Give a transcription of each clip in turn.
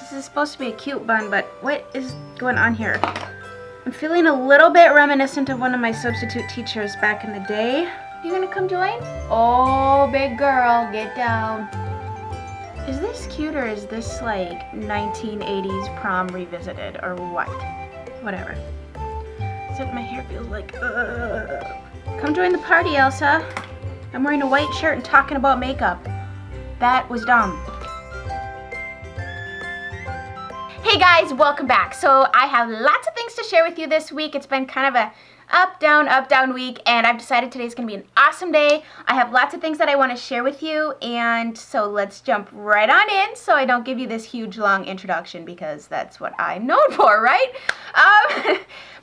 This is supposed to be a cute bun, but what is going on here? I'm feeling a little bit reminiscent of one of my substitute teachers back in the day. You gonna come join? Oh, big girl, get down. Is this cute or is this like 1980s prom revisited or what? Whatever. Except my hair feels like, Come join the party, Elsa. I'm wearing a white shirt and talking about makeup. That was dumb. Hey guys, welcome back. So I have lots of things to share with you this week. It's been kind of a up, down week, and I've decided today's gonna be an awesome day. I have lots of things that I want to share with you, and so let's jump right on in so I don't give you this huge long introduction because that's what I'm known for, right?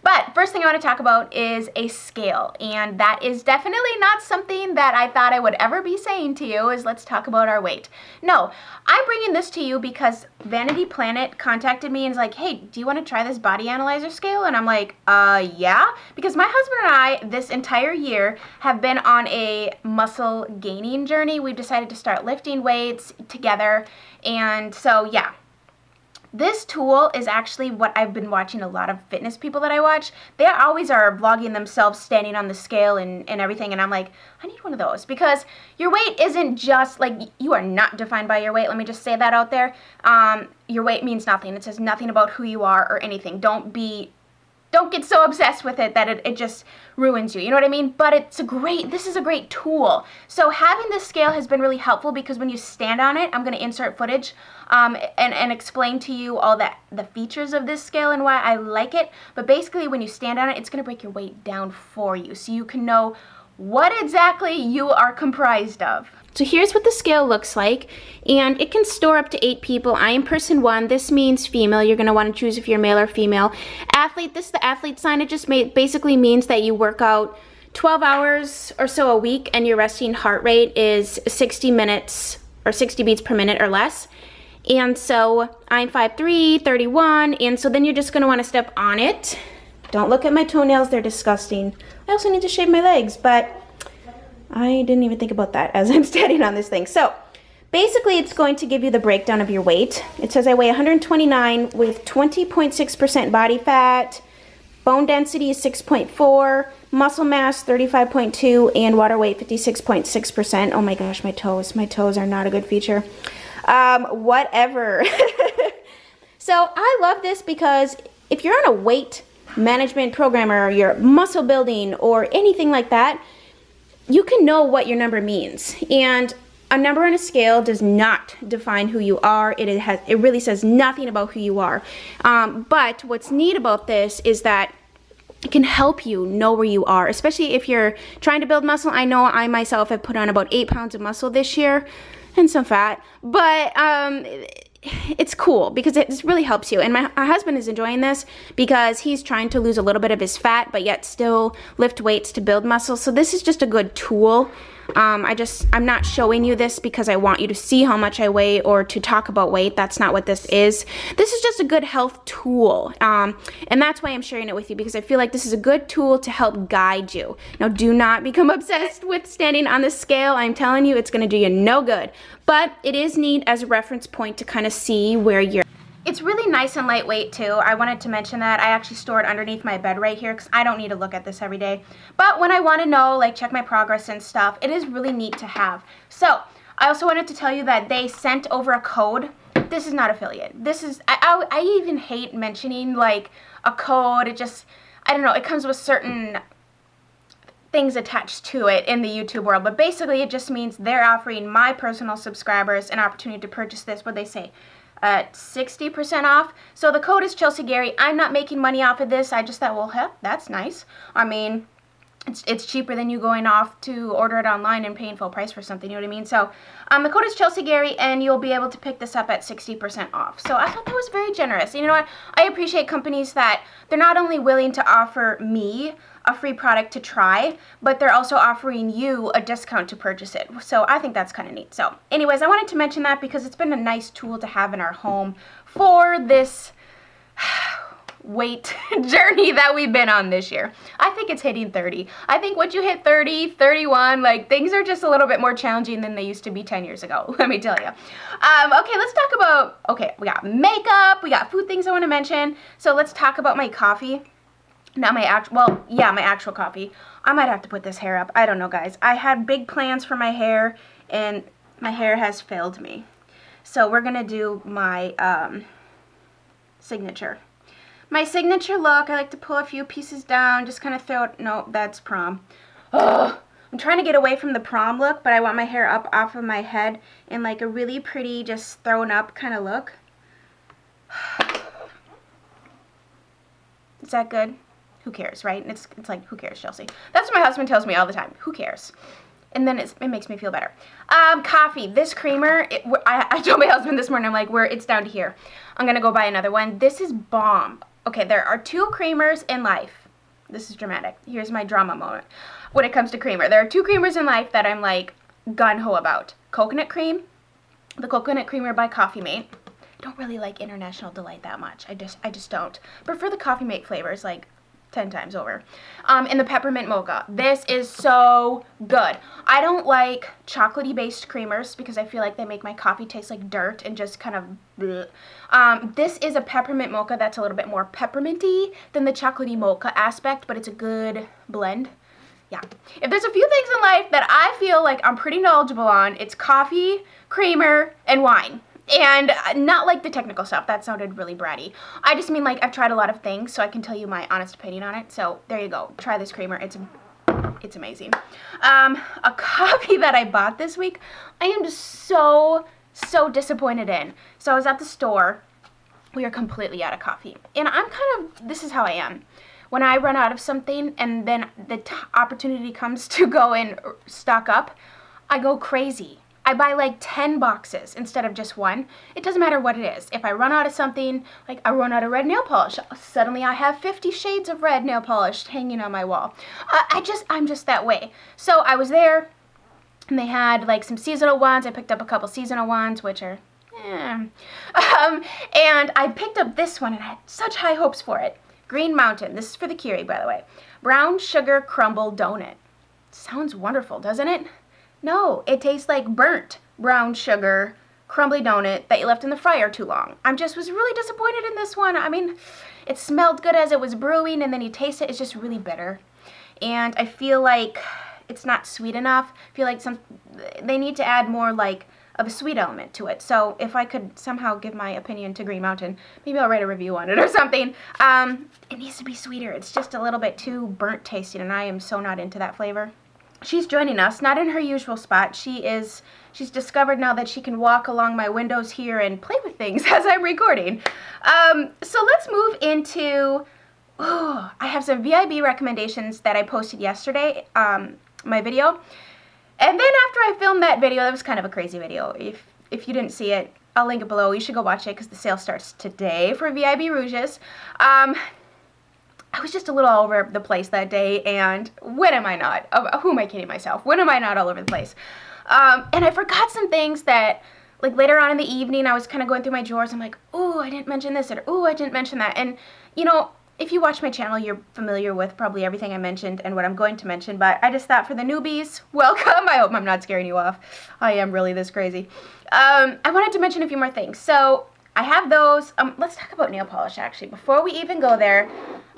But first thing I want to talk about is a scale, and that is definitely not something that I thought I would ever be saying to you, is let's talk about our weight. No, I'm bringing this to you because Vanity Planet contacted me and is like, hey, do you want to try this body analyzer scale? And I'm like, yeah, because my husband and I this entire year have been on a muscle gaining journey. We've decided to start lifting weights together, and so yeah. This tool is actually what I've been watching a lot of fitness people that I watch. They always are vlogging themselves standing on the scale and everything, and I'm like, I need one of those because your weight isn't just like, you are not defined by your weight. Let me just say that out there. Your weight means nothing. It says nothing about who you are or anything. Don't get so obsessed with it that it just ruins you, you know what I mean? But this is a great tool. So having this scale has been really helpful because when you stand on it, I'm gonna insert footage and explain to you all the features of this scale and why I like it. But basically when you stand on it, it's gonna break your weight down for you so you can know what exactly you are comprised of. So here's what the scale looks like, and it can store up to 8 people. I am person 1. This means female. You're going to want to choose if you're male or female. Athlete, this is the athlete sign. It just basically means that you work out 12 hours or so a week, and your resting heart rate is 60 minutes or 60 beats per minute or less. And so I'm 5'3", 31, and so then you're just going to want to step on it. Don't look at my toenails. They're disgusting. I also need to shave my legs, but I didn't even think about that as I'm standing on this thing. So basically it's going to give you the breakdown of your weight. It says I weigh 129 with 20.6% body fat, bone density is 6.4, muscle mass 35.2, and water weight 56.6%. Oh my gosh, my toes are not a good feature. Whatever. So I love this because if you're on a weight management program or you're muscle building or anything like that, you can know what your number means. And a number on a scale does not define who you are. It really says nothing about who you are. But what's neat about this is that it can help you know where you are, especially if you're trying to build muscle. I know I myself have put on about 8 pounds of muscle this year and some fat, but it's cool because it really helps you. And my husband is enjoying this because he's trying to lose a little bit of his fat but yet still lift weights to build muscle. So this is just a good tool. I'm not showing you this because I want you to see how much I weigh or to talk about weight. That's not what this is. This is just a good health tool. And that's why I'm sharing it with you, because I feel like this is a good tool to help guide you. Now, do not become obsessed with standing on the scale. I'm telling you, it's going to do you no good. But it is neat as a reference point to kind of see where you're. It's really nice and lightweight too. I wanted to mention that. I actually store it underneath my bed right here because I don't need to look at this every day. But when I want to know, like check my progress and stuff, it is really neat to have. So I also wanted to tell you that they sent over a code. This is not affiliate. This is, I even hate mentioning like a code. It just, I don't know, it comes with certain things attached to it in the YouTube world. But basically it just means they're offering my personal subscribers an opportunity to purchase this, what they say, 60% off. So the code is Chelsea Gary. I'm not making money off of this. I just thought, well, heck, that's nice. I mean, it's cheaper than you going off to order it online and paying full price for something, you know what I mean? So the code is Chelsea Gary, and you'll be able to pick this up at 60% off. So I thought that was very generous. And you know what? I appreciate companies that they're not only willing to offer me a free product to try, but they're also offering you a discount to purchase it. So I think that's kind of neat. So anyways, I wanted to mention that because it's been a nice tool to have in our home for this weight journey that we've been on this year. I think it's hitting 30. I think once you hit 30, 31, like things are just a little bit more challenging than they used to be 10 years ago, let me tell you. Okay, let's talk Okay, we got makeup, we got food things I want to mention. So let's talk about my coffee. Not my actual, well, yeah, my actual coffee. I might have to put this hair up. I don't know, guys. I had big plans for my hair, and my hair has failed me. So we're going to do my signature. My signature look, I like to pull a few pieces down, just kind of throw it. No, that's prom. Ugh. I'm trying to get away from the prom look, but I want my hair up off of my head in like a really pretty, just thrown up kind of look. Is that good? Who cares, right? It's like, who cares, Chelsea? That's what my husband tells me all the time. Who cares? And then it makes me feel better. Coffee. This creamer, I told my husband this morning, I'm like, it's down to here. I'm going to go buy another one. This is bomb. Okay, there are 2 creamers in life. This is dramatic. Here's my drama moment. When it comes to creamer, there are 2 creamers in life that I'm like gun-ho about. Coconut cream, the coconut creamer by CoffeeMate. I don't really like International Delight that much. I just don't. Prefer the CoffeeMate flavors like 10 times over. And the Peppermint Mocha. This is so good. I don't like chocolatey based creamers because I feel like they make my coffee taste like dirt and just kind of bleh. This is a Peppermint Mocha that's a little bit more pepperminty than the chocolatey mocha aspect, but it's a good blend. Yeah. If there's a few things in life that I feel like I'm pretty knowledgeable on, it's coffee, creamer, and wine. And not like the technical stuff. That sounded really bratty. I just mean like I've tried a lot of things, so I can tell you my honest opinion on it. So there you go. Try this creamer. It's amazing. A coffee that I bought this week, I am just so disappointed in. So I was at the store. We are completely out of coffee. And this is how I am. When I run out of something and then the opportunity comes to go and stock up, I go crazy. I buy like 10 boxes instead of just one. It doesn't matter what it is. If I run out of something, like I run out of red nail polish, suddenly I have 50 shades of red nail polish hanging on my wall. I'm just that way. So I was there, and they had like some seasonal ones. I picked up a couple seasonal ones, which are, and I picked up this one, and I had such high hopes for it. Green Mountain. This is for the Keurig, by the way. Brown sugar crumble donut. Sounds wonderful, doesn't it? No, it tastes like burnt brown sugar crumbly donut that you left in the fryer too long. Was really disappointed in this one. I mean, it smelled good as it was brewing, and then you taste it, it's just really bitter. And I feel like it's not sweet enough. I feel like they need to add more like of a sweet element to it. So if I could somehow give my opinion to Green Mountain, maybe I'll write a review on it or something. It needs to be sweeter. It's just a little bit too burnt tasting, and I am so not into that flavor. She's joining us, not in her usual spot. She's discovered now that she can walk along my windows here and play with things as I'm recording. So let's move into, I have some VIB recommendations that I posted yesterday, my video. And then after I filmed that video, that was kind of a crazy video. If you didn't see it, I'll link it below. You should go watch it because the sale starts today for VIB Rouges. I was just a little all over the place that day, and when am I not? Who am I kidding myself? When am I not all over the place? And I forgot some things that, like, later on in the evening, I was kind of going through my drawers. I'm like, oh, I didn't mention this, or oh, I didn't mention that. And, you know, if you watch my channel, you're familiar with probably everything I mentioned and what I'm going to mention, but I just thought for the newbies, welcome. I hope I'm not scaring you off. I am really this crazy. I wanted to mention a few more things. So I have those. Let's talk about nail polish, actually. Before we even go there,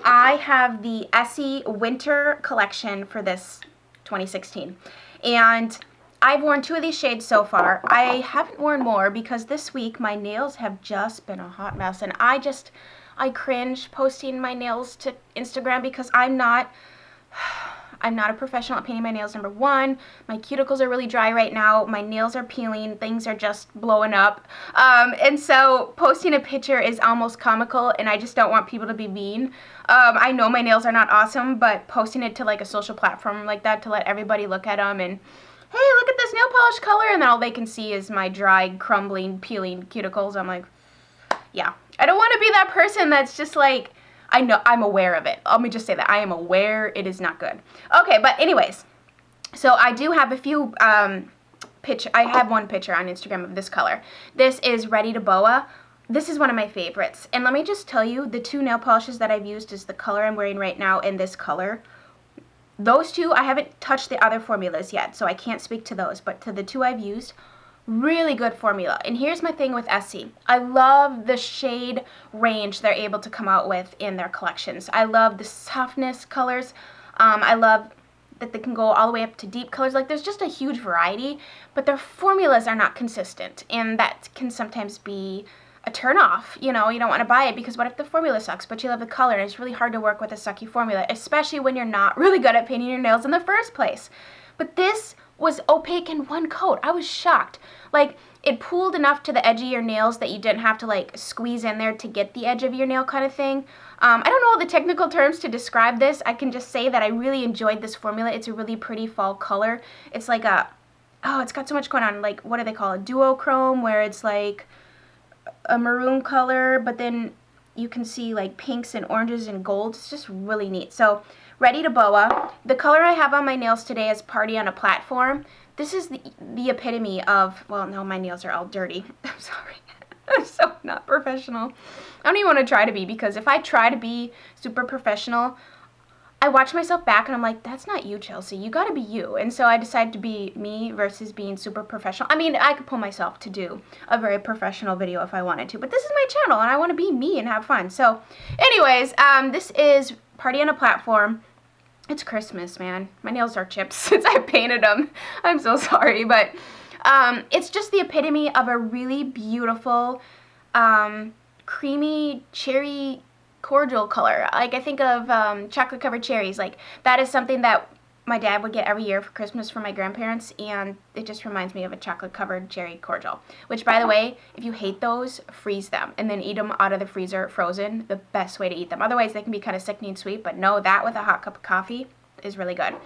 I have the Essie Winter collection for this 2016. And I've worn 2 of these shades so far. I haven't worn more because this week my nails have just been a hot mess. And I cringe posting my nails to Instagram because I'm not a professional at painting my nails, number one. My cuticles are really dry right now. My nails are peeling. Things are just blowing up. And so posting a picture is almost comical, and I just don't want people to be mean. I know my nails are not awesome, but posting it to like a social platform like that to let everybody look at them and, hey, look at this nail polish color, and then all they can see is my dry, crumbling, peeling cuticles. I'm like, yeah. I don't want to be that person that's just like, I know, I'm aware of it. Let me just say that. I am aware it is not good. Okay, but anyways, so I do have a few I have one picture on Instagram of this color. This is Ready to Boa. This is one of my favorites. And let me just tell you, the 2 nail polishes that I've used is the color I'm wearing right now and this color. Those 2, I haven't touched the other formulas yet, so I can't speak to those. But to the 2 I've used, Really good formula. And here's my thing with Essie. I love the shade range they're able to come out with in their collections. I love the softness colors. I love that they can go all the way up to deep colors. Like, there's just a huge variety, but their formulas are not consistent, and that can sometimes be a turn off. You know, you don't want to buy it because what if the formula sucks, but you love the color, and it's really hard to work with a sucky formula, especially when you're not really good at painting your nails in the first place. But this was opaque in one coat. I was shocked. Like, it pooled enough to the edge of your nails that you didn't have to like squeeze in there to get the edge of your nail kind of thing. I don't know all the technical terms to describe this. I can just say that I really enjoyed this formula. It's a really pretty fall color. It's like a, oh, it's got so much going on. Like, what do they call it? Duochrome, where it's like a maroon color, but then you can see like pinks and oranges and gold. It's just really neat. So, ready to boa. The color I have on my nails today is Party on a Platform. This is the epitome of, well, no, my nails are all dirty. I'm sorry. I'm so not professional. I don't even want to try to be, because if I try to be super professional, I watch myself back and I'm like, that's not you, Chelsea. You got to be you. And so I decided to be me versus being super professional. I mean, I could pull myself to do a very professional video if I wanted to, but this is my channel and I want to be me and have fun. So anyways, this is Party on a Platform. It's Christmas, man. My nails are chipped since I painted them. I'm so sorry, but it's just the epitome of a really beautiful, creamy cherry cordial color. Like, I think of chocolate covered cherries. Like, that is something that my dad would get every year for Christmas from my grandparents, and it just reminds me of a chocolate covered cherry cordial. Which, by the way, if you hate those, freeze them and then eat them out of the freezer frozen. The best way to eat them. Otherwise, they can be kind of sickening sweet, but no, that with a hot cup of coffee is really good.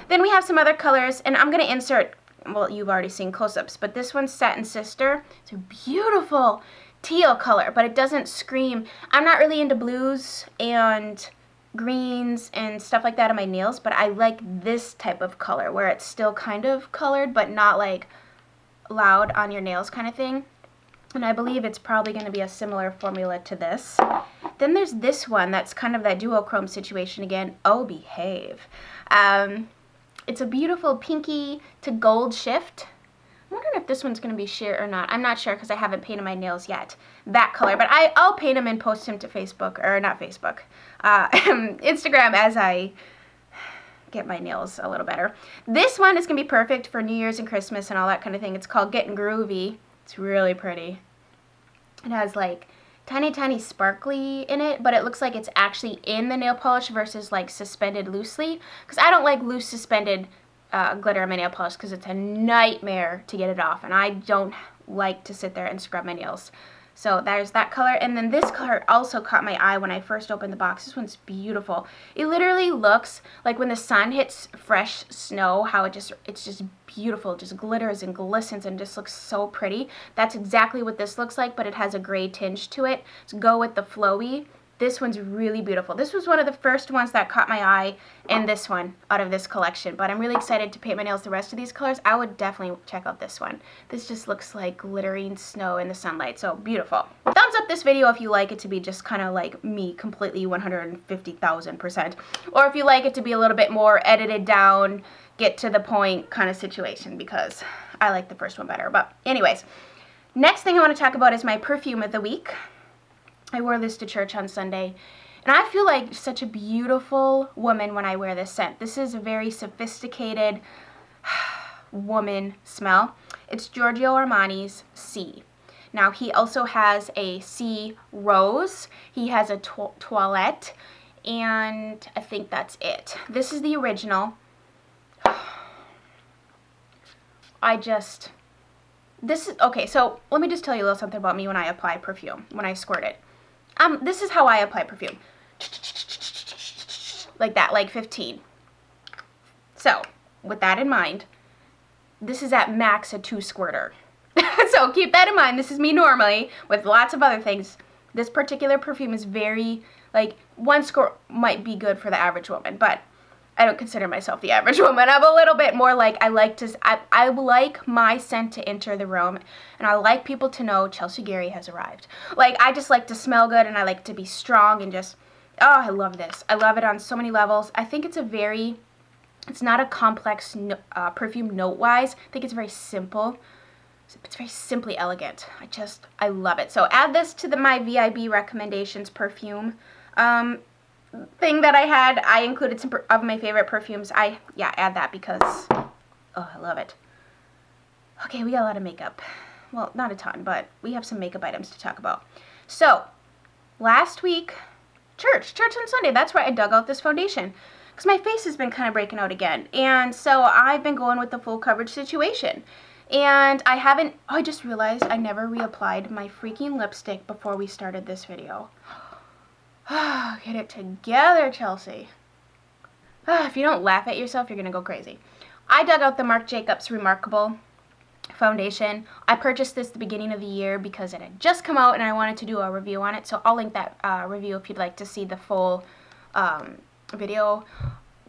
Then we have some other colors, and I'm going to insert, well, you've already seen close-ups, but this one's Satin Sister. It's a beautiful teal color, but it doesn't scream. I'm not really into blues and greens and stuff like that on my nails, but I like this type of color where it's still kind of colored but not like loud on your nails kind of thing. And I believe it's probably going to be a similar formula to this. Then there's this one that's kind of that duochrome situation again. Oh, behave. It's a beautiful pinky to gold shift. I'm wondering if this one's going to be sheer or not. I'm not sure because I haven't painted my nails yet. That color. But I'll paint them and post them to Facebook. Or not Facebook. Instagram as I get my nails a little better. This one is going to be perfect for New Year's and Christmas and all that kind of thing. It's called Getting Groovy. It's really pretty. It has like tiny, tiny sparkly in it, but it looks like it's actually in the nail polish versus like suspended loosely. Because I don't like loose suspended glitter on my nail polish because it's a nightmare to get it off, and I don't like to sit there and scrub my nails. So there's that color, and then this color also caught my eye when I first opened the box. This one's beautiful. It literally looks like when the sun hits fresh snow, how it's just beautiful. It just glitters and glistens and just looks so pretty. That's exactly what this looks like, but it has a gray tinge to it. So go with the Flowy. This one's really beautiful. This was one of the first ones that caught my eye, and this one out of this collection. But I'm really excited to paint my nails the rest of these colors. I would definitely check out this one. This just looks like glittering snow in the sunlight. So beautiful. Thumbs up this video if you like it to be just kind of like me, completely 150,000%. Or if you like it to be a little bit more edited down, get to the point kind of situation, because I like the first one better. But anyways, next thing I want to talk about is my perfume of the week. I wore this to church on Sunday, and I feel like such a beautiful woman when I wear this scent. This is a very sophisticated woman smell. It's Giorgio Armani's C. Now, he also has a C Rose. He has a Toilette, and I think that's it. This is the original. Okay, so let me just tell you a little something about me when I apply perfume, when I squirt it. This is how I apply perfume. Like that, like 15. So, with that in mind, this is at max a 2 squirter. So keep that in mind. This is me normally with lots of other things. This particular perfume is very, like, 1 squirt might be good for the average woman, but I don't consider myself the average woman. I'm a little bit more like, I like my scent to enter the room, and I like people to know Chelsea Garay has arrived. Like, I just like to smell good, and I like to be strong, and just, oh, I love this. I love it on so many levels. I think it's not a complex perfume note-wise. I think it's very simple. It's very simply elegant. I love it. So add this to my VIB recommendations perfume thing that I had. I included some of my favorite perfumes. Yeah, add that because, oh, I love it. Okay, we got a lot of makeup. Well, not a ton, but we have some makeup items to talk about. So, last week, church on Sunday, that's where I dug out this foundation. Because my face has been kind of breaking out again. And so I've been going with the full coverage situation. And I just realized I never reapplied my freaking lipstick before we started this video. Get it together, Chelsea. If you don't laugh at yourself, you're going to go crazy. I dug out the Marc Jacobs Remarkable foundation. I purchased this at the beginning of the year because it had just come out and I wanted to do a review on it. So I'll link that review if you'd like to see the full video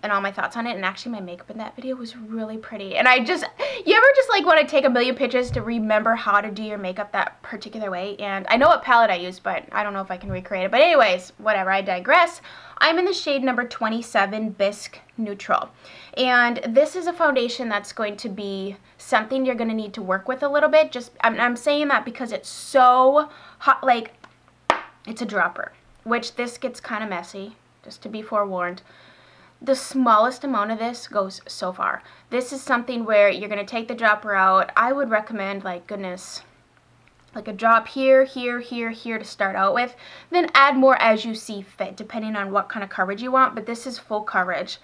and all my thoughts on it. And actually my makeup in that video was really pretty. And you ever just like want to take a million pictures to remember how to do your makeup that particular way? And I know what palette I used, but I don't know if I can recreate it. But anyways, whatever, I digress. I'm in the shade number 27 Bisque Neutral. And this is a foundation that's going to be something you're going to need to work with a little bit. I'm saying that because it's so hot, like it's a dropper, which this gets kind of messy, just to be forewarned. The smallest amount of this goes so far. This is something where you're going to take the dropper out. I would recommend, like, goodness, like a drop here, here, here, here to start out with. Then add more as you see fit, depending on what kind of coverage you want. But this is full coverage.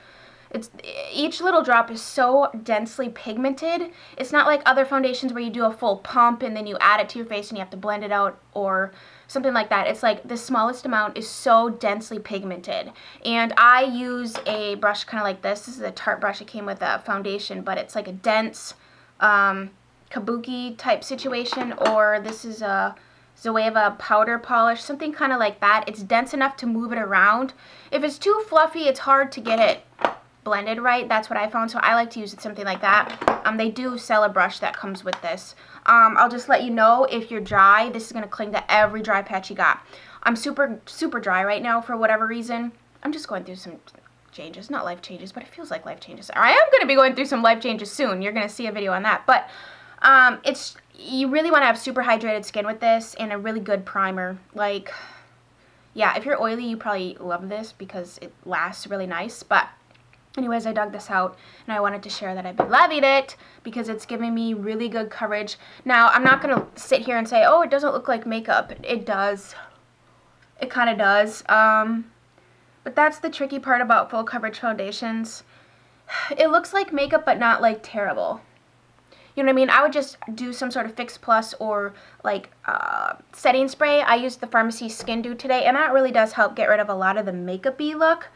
Each little drop is so densely pigmented. It's not like other foundations where you do a full pump and then you add it to your face and you have to blend it out or something like that. It's like the smallest amount is so densely pigmented. And I use a brush kind of like this. This is a Tarte brush. It came with a foundation, but it's like a dense kabuki type situation, or this is a Zoeva powder polish, something kind of like that. It's dense enough to move it around. If it's too fluffy, it's hard to get it blended right. That's what I found, so I like to use something like that. They do sell a brush that comes with this. I'll just let you know, if you're dry, this is going to cling to every dry patch you got. I'm super dry right now for whatever reason. I'm just going through some changes, not life changes, but it feels like life changes. I am going to be going through some life changes soon. You're going to see a video on that, but you really want to have super hydrated skin with this and a really good primer. Like, yeah, if you're oily, you probably love this because it lasts really nice, but anyways, I dug this out, and I wanted to share that I've been loving it because it's giving me really good coverage. Now, I'm not going to sit here and say, oh, it doesn't look like makeup. It does. It kind of does. But that's the tricky part about full coverage foundations. It looks like makeup, but not like terrible. You know what I mean? I would just do some sort of Fix Plus or like setting spray. I used the Pharmacy Skin Dew today, and that really does help get rid of a lot of the makeup-y look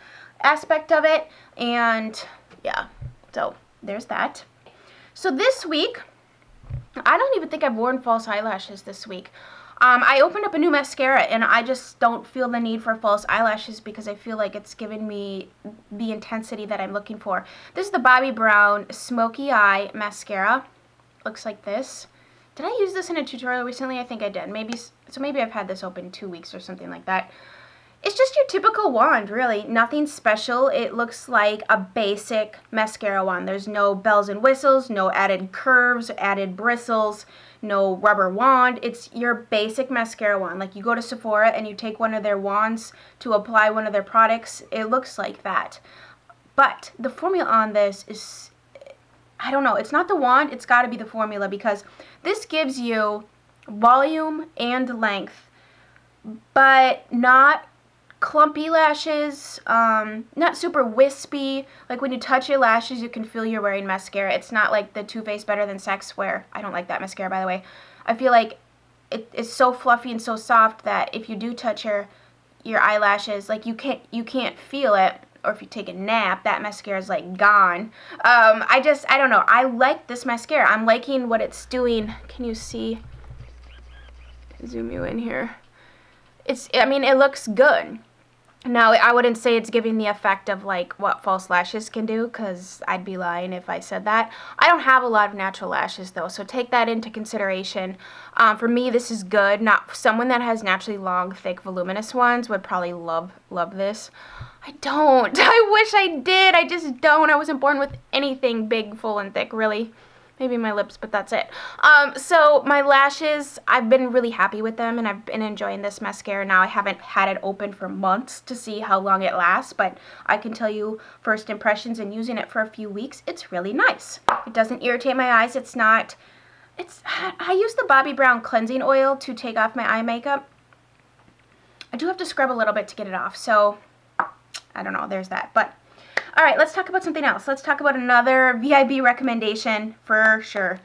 aspect of it. And yeah, so there's that. So this week, I don't even think I've worn false eyelashes this week. I opened up a new mascara, and I just don't feel the need for false eyelashes because I feel like it's giving me the intensity that I'm looking for. This is the Bobbi Brown Smoky Eye Mascara. Looks like this. Did I use this in a tutorial recently? I think I did. Maybe I've had this open 2 weeks or something like that. It's just your typical wand, really. Nothing special. It looks like a basic mascara wand. There's no bells and whistles, no added curves, added bristles, no rubber wand. It's your basic mascara wand. Like you go to Sephora and you take one of their wands to apply one of their products. It looks like that. But the formula on this is, I don't know. It's not the wand. It's got to be the formula because this gives you volume and length, but not clumpy lashes, not super wispy. Like when you touch your lashes, you can feel you're wearing mascara. It's not like the Too Faced Better Than Sex, where I don't like that mascara, by the way. I feel like it's so fluffy and so soft that if you do touch your eyelashes, like you can't feel it. Or if you take a nap, that mascara is like gone. I don't know. I like this mascara. I'm liking what it's doing. Can you see? Zoom you in here. I mean, it looks good. Now, I wouldn't say it's giving the effect of like what false lashes can do, because I'd be lying if I said that. I don't have a lot of natural lashes though, so take that into consideration. For me, this is good. Not someone that has naturally long, thick, voluminous ones would probably love this. I don't. I wish I did. I just don't. I wasn't born with anything big, full, and thick, really. maybe my lips, but that's it. So my lashes, I've been really happy with them, and I've been enjoying this mascara. Now I haven't had it open for months to see how long it lasts, but I can tell you first impressions and using it for a few weeks, it's really nice. It doesn't irritate my eyes. I use the Bobbi Brown cleansing oil to take off my eye makeup. I do have to scrub a little bit to get it off, so I don't know, there's that. But all right, let's talk about something else. Let's talk about another VIB recommendation for sure.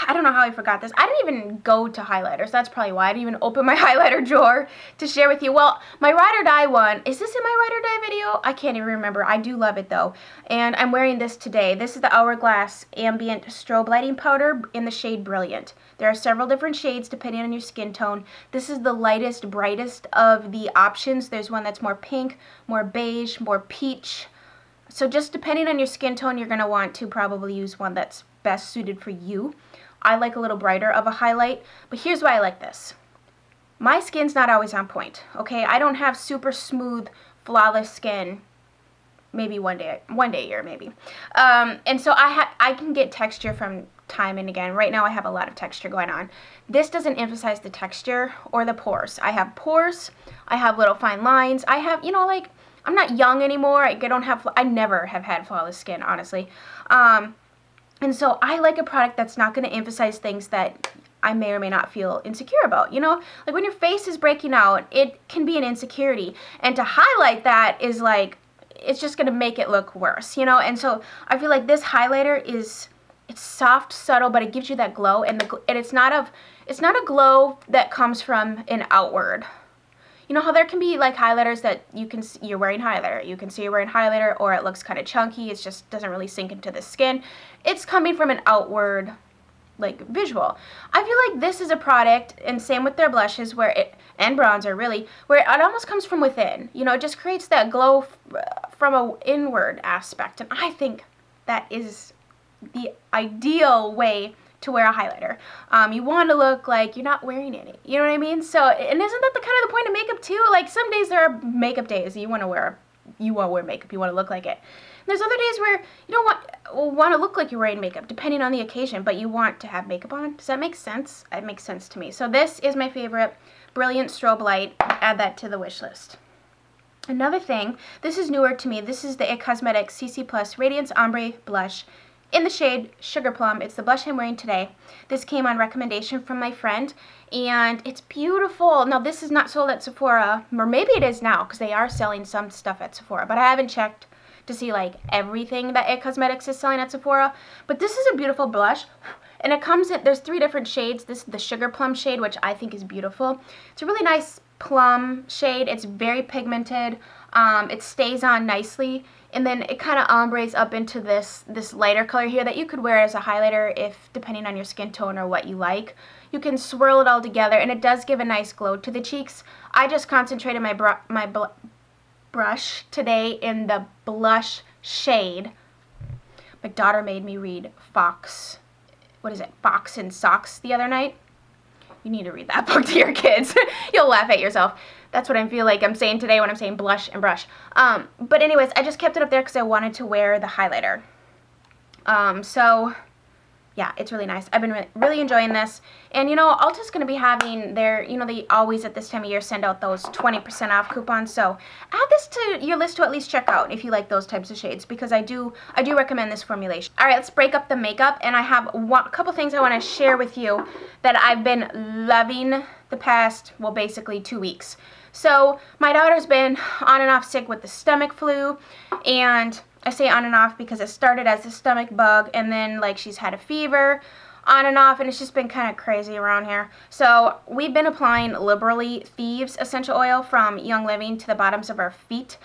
I don't know how I forgot this. I didn't even go to highlighters. That's probably why I didn't even open my highlighter drawer to share with you. Well, my Ride or Die one, is this in my Ride or Die video? I can't even remember. I do love it though. And I'm wearing this today. This is the Hourglass Ambient Strobe Lighting Powder in the shade Brilliant. There are several different shades depending on your skin tone. This is the lightest, brightest of the options. There's one that's more pink, more beige, more peach. So just depending on your skin tone, you're going to want to probably use one that's best suited for you. I like a little brighter of a highlight, but here's why I like this. My skin's not always on point, okay? I don't have super smooth, flawless skin. Maybe one day a year, maybe. And so I can get texture from time and again. Right now I have a lot of texture going on. This doesn't emphasize the texture or the pores. I have pores. I have little fine lines. I have, you know, like, I'm not young anymore. I never have had flawless skin, honestly. And so I like a product that's not going to emphasize things that I may or may not feel insecure about. You know, like when your face is breaking out, it can be an insecurity. And to highlight that is like, it's just going to make it look worse, you know? And so I feel like this highlighter it's soft, subtle, but it gives you that glow. And it's not a glow that comes from an outward. You know how there can be like highlighters that you're wearing highlighter. You can see you're wearing highlighter, or it looks kind of chunky. It just doesn't really sink into the skin. It's coming from an outward like visual. I feel like this is a product, and same with their blushes and bronzer really, where it almost comes from within. You know, it just creates that glow from an inward aspect. And I think that is the ideal way to wear a highlighter. You want to look like you're not wearing any. You know what I mean? So, and isn't that the kind of the point of makeup too? Like some days there are makeup days. You want to wear makeup. You want to look like it. And there's other days where you don't want to look like you're wearing makeup, depending on the occasion, but you want to have makeup on. Does that make sense? It makes sense to me. So this is my favorite Brilliant Strobe Light. Add that to the wish list. Another thing, this is newer to me. This is the IT Cosmetics CC Plus Radiance Ombre Blush in the shade Sugar Plum. It's the blush I'm wearing today. This came on recommendation from my friend, and it's beautiful. Now, this is not sold at Sephora, or maybe it is now, because they are selling some stuff at Sephora, but I haven't checked to see, like, everything that IT Cosmetics is selling at Sephora. But this is a beautiful blush, and it comes in, there's 3 different shades. This is the Sugar Plum shade, which I think is beautiful. It's a really nice plum shade. It's very pigmented. It stays on nicely, and then it kind of ombres up into this lighter color here that you could wear as a highlighter if, depending on your skin tone or what you like. You can swirl it all together, and it does give a nice glow to the cheeks. I just concentrated my brush today in the blush shade. My daughter made me read Fox and Socks the other night. You need to read that book to your kids. You'll laugh at yourself. That's what I feel like I'm saying today when I'm saying blush and brush. But anyways, I just kept it up there because I wanted to wear the highlighter. So yeah, it's really nice. I've been really enjoying this. And you know, Ulta's going to be having their, you know, they always at this time of year send out those 20% off coupons. So add this to your list to at least check out if you like those types of shades, because I do recommend this formulation. All right, let's break up the makeup, and I have a couple things I want to share with you that I've been loving the past, well, basically 2 weeks. So my daughter's been on and off sick with the stomach flu, and I say on and off because it started as a stomach bug, and then like she's had a fever on and off, and it's just been kind of crazy around here. So we've been applying liberally Thieves Essential Oil from Young Living to the bottoms of our feet.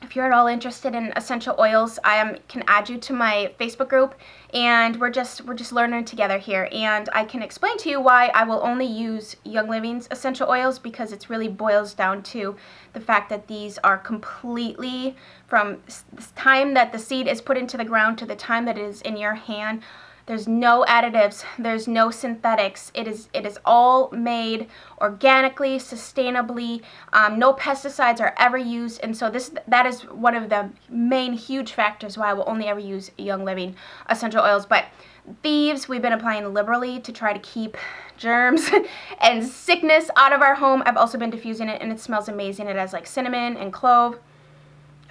If you're at all interested in essential oils, I can add you to my Facebook group, and we're just learning together here. And I can explain to you why I will only use Young Living's essential oils, because it really boils down to the fact that these are completely, from the time that the seed is put into the ground to the time that it is in your hand, There's no additives, there's no synthetics. It is all made organically, sustainably. No pesticides are ever used, and so that is one of the main huge factors why I will only ever use Young Living essential oils. But Thieves, we've been applying liberally to try to keep germs and sickness out of our home. I've also been diffusing it, and it smells amazing. It has like cinnamon and clove.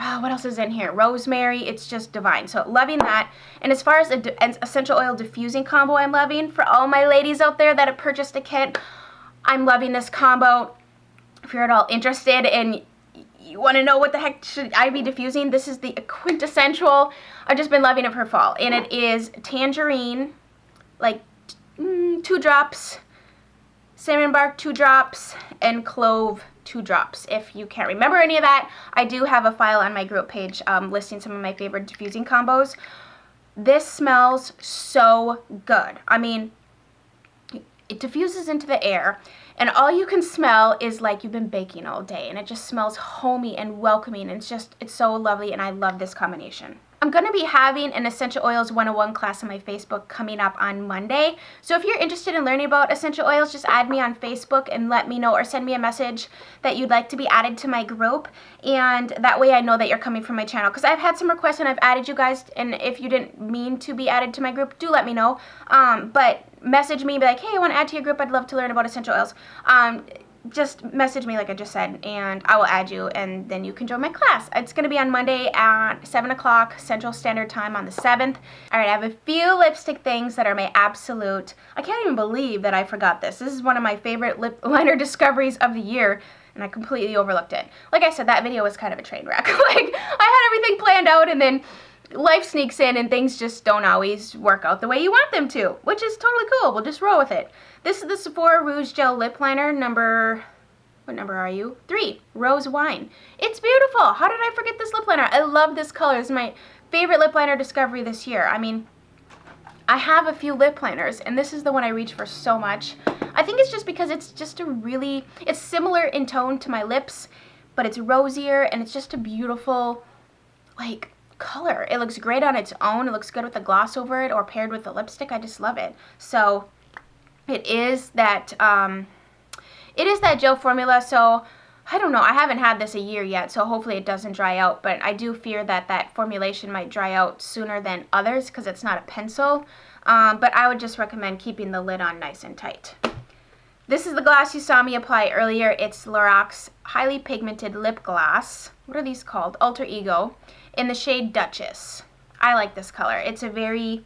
Oh, what else is in here? Rosemary. It's just divine. So loving that. And as far as an essential oil diffusing combo, I'm loving. For all my ladies out there that have purchased a kit, I'm loving this combo. If you're at all interested and you want to know what the heck should I be diffusing, this is the quintessential. I've just been loving it for fall. And it is Tangerine, like 2 drops, cinnamon bark 2 drops, and clove 2 drops. If you can't remember any of that, I do have a file on my group page listing some of my favorite diffusing combos. This smells so good. I mean, it diffuses into the air, and all you can smell is like you've been baking all day, and it just smells homey and welcoming, and it's so lovely, and I love this combination. I'm going to be having an Essential Oils 101 class on my Facebook coming up on Monday. So if you're interested in learning about essential oils, just add me on Facebook and let me know, or send me a message that you'd like to be added to my group. And that way I know that you're coming from my channel. Because I've had some requests and I've added you guys. And if you didn't mean to be added to my group, do let me know. But message me, be like, hey, I want to add to your group. I'd love to learn about essential oils. Just message me like I just said, and I will add you, and then you can join my class. It's going to be on Monday at 7 o'clock Central Standard Time on the 7th. Alright, I have a few lipstick things that are my absolute, I can't even believe that I forgot this. This is one of my favorite lip liner discoveries of the year, and I completely overlooked it. Like I said, that video was kind of a train wreck. Like, I had everything planned out, and then life sneaks in and things just don't always work out the way you want them to, which is totally cool. We'll just roll with it. This is the Sephora Rouge Gel Lip Liner number, what number are you? 3, Rose Wine. It's beautiful. How did I forget this lip liner? I love this color. It's my favorite lip liner discovery this year. I mean, I have a few lip liners, and this is the one I reach for so much. I think it's just because it's just it's similar in tone to my lips, but it's rosier, and it's just a beautiful, like, color. It looks great on its own. It looks good with the gloss over it or paired with the lipstick. I just love it. So it is that gel formula. So I don't know. I haven't had this a year yet, so hopefully it doesn't dry out. But I do fear that formulation might dry out sooner than others because it's not a pencil. But I would just recommend keeping the lid on nice and tight. This is the gloss you saw me apply earlier. It's Lorac Highly Pigmented Lip Gloss. What are these called? Alter Ego. In the shade Duchess. I like this color. It's a very,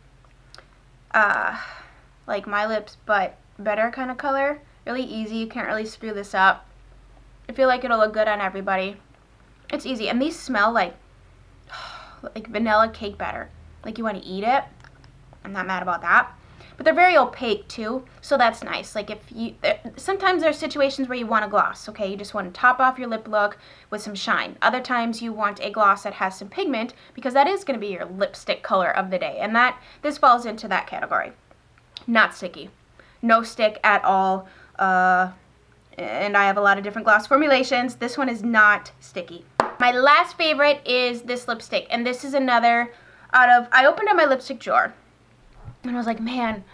like my lips, but better kind of color. Really easy. You can't really screw this up. I feel like it'll look good on everybody. It's easy. And these smell like vanilla cake batter. Like you want to eat it. I'm not mad about that. But they're very opaque too, so that's nice. Like sometimes there are situations where you want a gloss, okay? You just want to top off your lip look with some shine. Other times you want a gloss that has some pigment because that is going to be your lipstick color of the day. And this falls into that category. Not sticky. No stick at all. And I have a lot of different gloss formulations. This one is not sticky. My last favorite is this lipstick. And this is another I opened up my lipstick drawer. And I was like, man,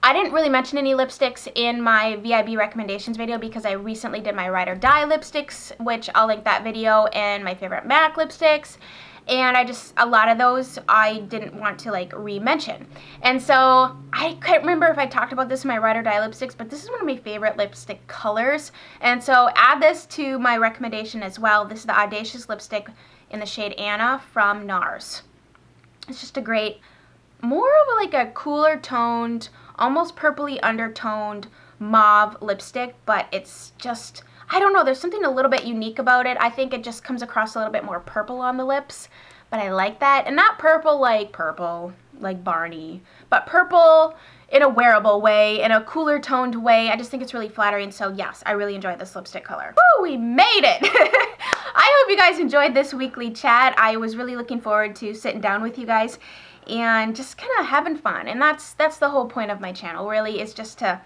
I didn't really mention any lipsticks in my VIB recommendations video because I recently did my Ride or Die lipsticks, which I'll link that video, and my favorite MAC lipsticks. And a lot of those I didn't want to like re-mention. And so I can't remember if I talked about this in my Ride or Die lipsticks, but this is one of my favorite lipstick colors. And so add this to my recommendation as well. This is the Audacious lipstick in the shade Anna from NARS. It's just a great, more of like a cooler toned, almost purpley undertoned mauve lipstick, but it's just, I don't know, there's something a little bit unique about it. I think it just comes across a little bit more purple on the lips, but I like that. And not purple like Barney, but purple in a wearable way, in a cooler toned way. I just think it's really flattering. So yes, I really enjoyed this lipstick color. Woo, we made it! I hope you guys enjoyed this weekly chat. I was really looking forward to sitting down with you guys and just kind of having fun. And that's the whole point of my channel, really, is just to,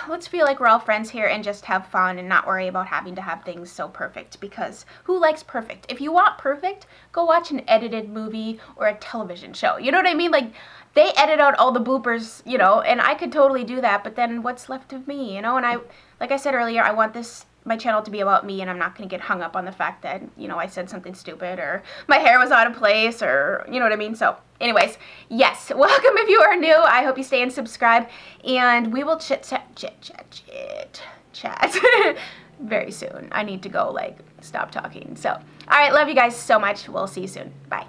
let's feel like we're all friends here and just have fun and not worry about having to have things so perfect, because who likes perfect? If you want perfect, go watch an edited movie or a television show. You know what I mean? Like, they edit out all the bloopers, you know, and I could totally do that, but then what's left of me, you know? And like I said earlier, I want my channel to be about me, and I'm not going to get hung up on the fact that, you know, I said something stupid or my hair was out of place, or, you know what I mean? So anyways, yes, welcome if you are new. I hope you stay and subscribe, and we will chat very soon. I need to go, like, stop talking. So, all right, love you guys so much. We'll see you soon. Bye.